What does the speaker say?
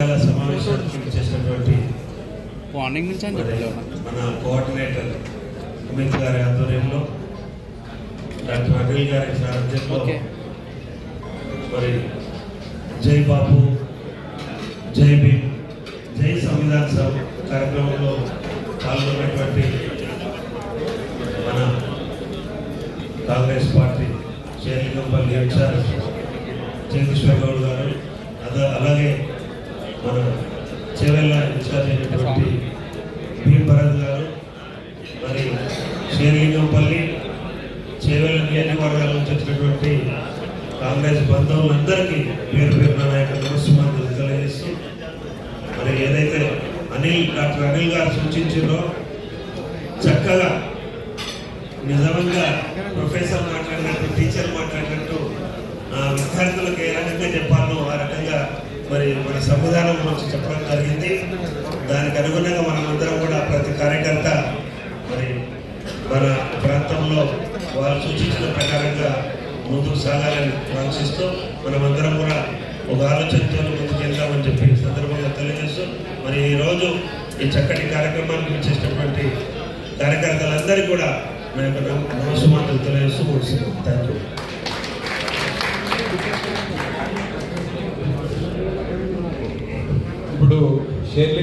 సమావేశానికి చేసినటువంటి మార్నింగ్ నుంచి మన కోఆర్డినేటర్ అమిత్ గారి ఆధ్వర్యంలో డాక్టర్ అనిల్ గారి సారథ్యంలో మరి జై బాపు జై భీమ్ జై సంవిధాన్ సభ కార్యక్రమంలో పాల్గొన్నటువంటి మన కాంగ్రెస్ పార్టీ షేర్లింగంపల్లి ఇన్ఛార్జ్ జగదీశ్వర్ గౌడ్ గారు అలాగే మన చేవెళ్ళ ఇన్ఛార్జ్ అయినటువంటి భీమ్ భరత్ గారు మరి షేర్లింగంపల్లి చేవెళ్ళ నియోజకవర్గాల నుంచి వచ్చినటువంటి కాంగ్రెస్ బంధువులందరికీ పేరు పేరున నాయక నమస్కారాలు తెలియజేస్తూ మరి ఏదైతే డాక్టర్ అనిల్ గారు సూచించారో చక్కగా నిజంగా ప్రొఫెసర్ మాట్లాడినట్టు టీచర్ మాట్లాడినట్టు విద్యార్థులకు ఏ రకంగా చెప్పాలో ఆ రకంగా మరి మన సంవిధానం గురించి చెప్పడం జరిగింది. దానికి అనుగుణంగా మనమందరం కూడా ప్రతి కార్యకర్త మరి మన ప్రాంతంలో వారు సూచించిన ప్రకారంగా ముందుకు సాగాలని ఆలోచిస్తూ మనమందరం కూడా ఒక ఆలోచనతో ముందుకు వెళ్దామని చెప్పి సందర్భంగా తెలియజేస్తూ మరి ఈరోజు ఈ చక్కటి కార్యక్రమానికి చేసినటువంటి కార్యకర్తలందరికీ కూడా నా యొక్క నమస్కారాలు తెలియజేస్తూ